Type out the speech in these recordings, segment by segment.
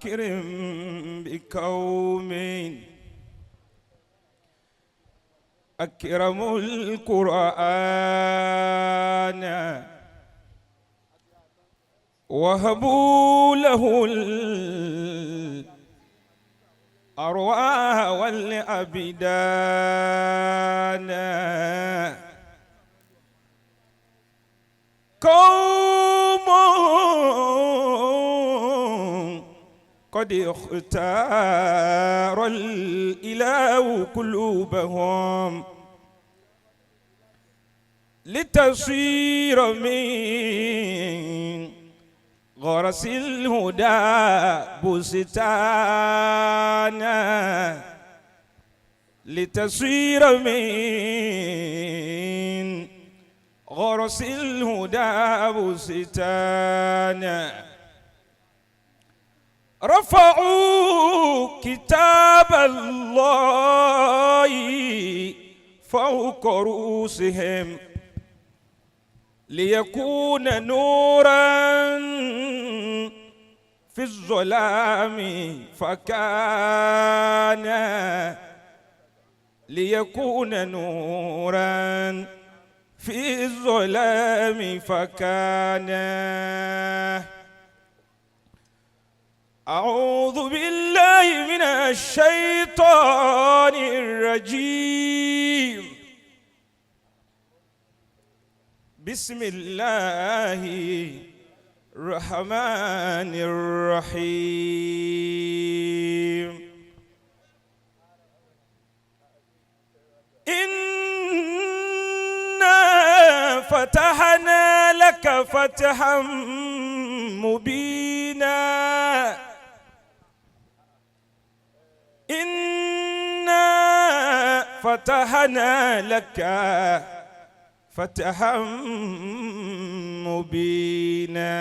أكرم بقوم أكرموا القرآن وهبوا له الأرواح والأبدان. قوم قد اختار الإله قلوبهم لتصير من غرس الهدى بستانا، لتصير من غرس الهدى بستانا. رفعوا كتاب الله فوق رؤوسهم ليكون نورا في الظلام فكان، ليكون نورا في الظلام فكان. أعوذ بالله من الشيطان الرجيم. بسم الله الرحمن الرحيم. إنا فتحنا لك فتحا مبينا. إنا فتحنا لك فتحا مبينا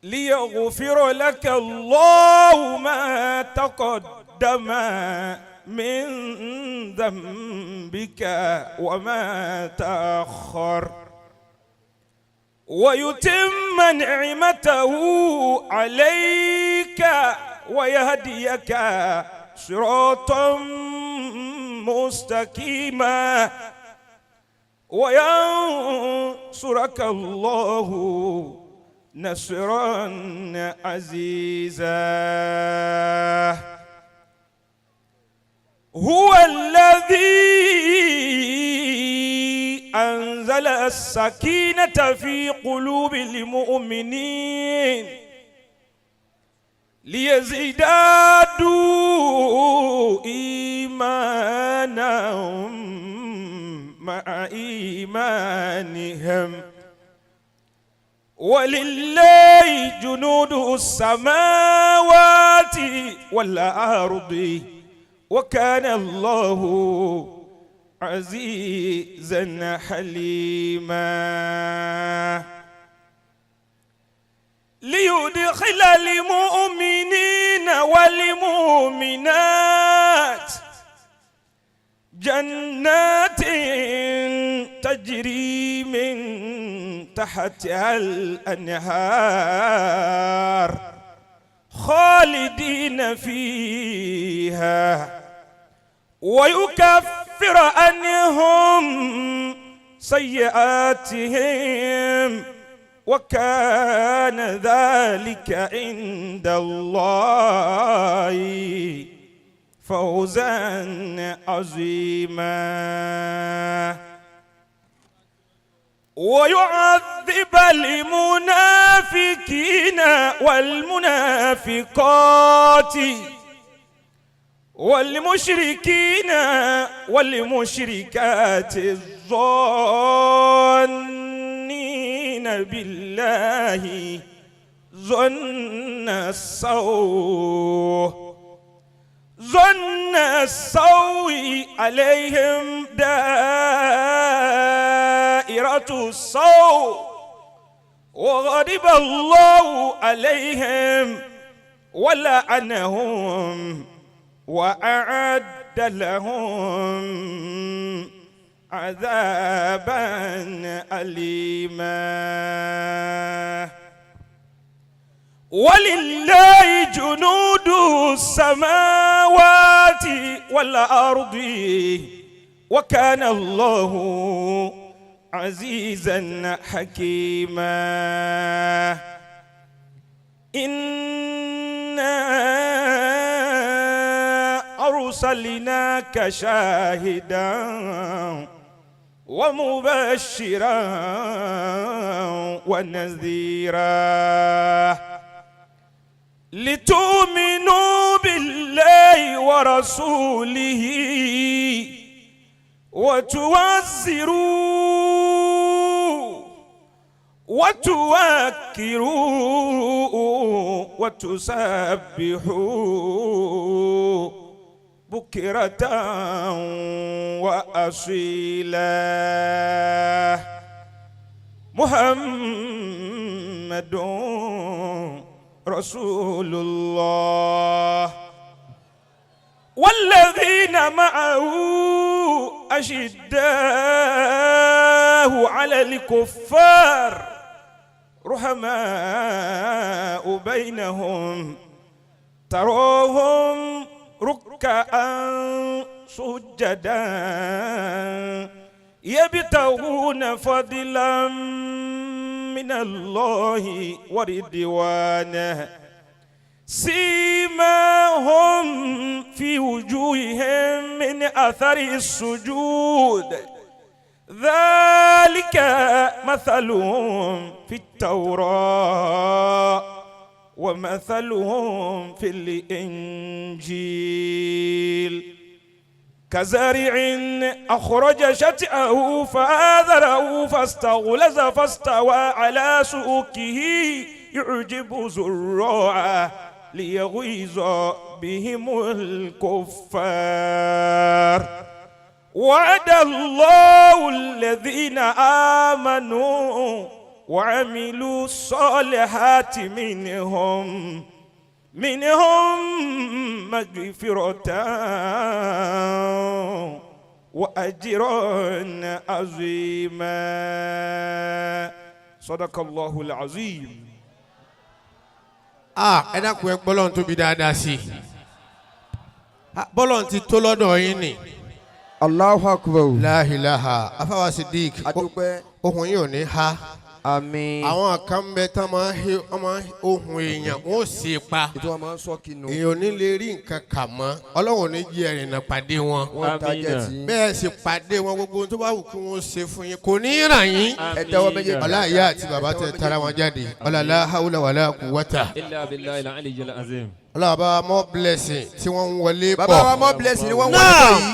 ليغفر لك الله ما تقدم من ذنبك وما تأخر، ويتم نعمته عليك ويهديك صراطا مستقيما، وينصرك الله نصرا عزيزا. هو الذي أنزل السكينة في قلوب المؤمنين ليزدادوا إيمانا مع إيمانهم، ولله جنود السماوات والأرض وكان الله عزيزا حليما. ليدخل المؤمنين والمؤمنات جنات تجري من تحتها الأنهار خالدين فيها، ويكفر عنهم سيئاتهم، وكان ذلك عند الله فوزا عظيما. ويعذب المنافقين والمنافقات والمشركين والمشركات الظانين بالله ظن السوء عليهم دائرة السوء، وغضب الله عليهم ولعنهم وأعد لهم عذابا أليما. ولله جنود السماوات والأرض وكان الله عزيزا حكيما إنا أرسلناك شاهدا ومبشرا ونذيرا لتؤمنوا بالله ورسوله وتوزروا وتوكروا وتسبحوا بكرة وأصيلا محمد رسول الله والذين معه أشداء على الكفار رحماء بينهم تراهم ركعا سجدا يبتغون فضلا من الله ورضوانه سيماهم في وجوههم من أثر السجود ذلك مثلهم في التوراة ومثلهم في الإنجيل كزارع أخرج شطأه فآذره فاستغلظ فاستوى على سوقه يعجب الزراع ليغيظ بهم الكفار وعد الله الذين آمنوا وعملوا الصالحات منهم مغفرة وأجرا عظيما صدق الله العظيم. ẹ dákun ẹ gbọ́lọ́n tóbi dáadáa sí i bọ́lọ́n ti tó lọ́dọ̀ yín ni. Allahu Akbar. La ilaha afáwa Siddiq ohun yìí ò ní ha. Àmín. àwọn kan bẹ tán máa ń ohun èèyàn wọn ò sì pa. ètò wọn máa ń sọ kinu. èèyàn ò ní lè rí nǹkan kà mọ́ ọlọ́run ní jí ẹ̀rìn náà pàdé wọn. wọ́n tajẹ́ tí. bẹ́ẹ̀ sì pàdé wọn gbogbo tó bá wù kí wọ́n ṣe fún yín kò ní í ràn yín. ẹ tẹ́wọ́ méjèèjì. ọlá ìyá àti bàbá tẹ tara wọn jáde ọlá la hawla wala quwwata. illa billahi al-aliyyil azim. ọlá bàbá more blessing tí wọ́n ń wọlé bọ̀. bàbá wa more blessing ni wọ́n wọlé bọ̀ yìí.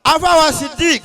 afáwa Siddiq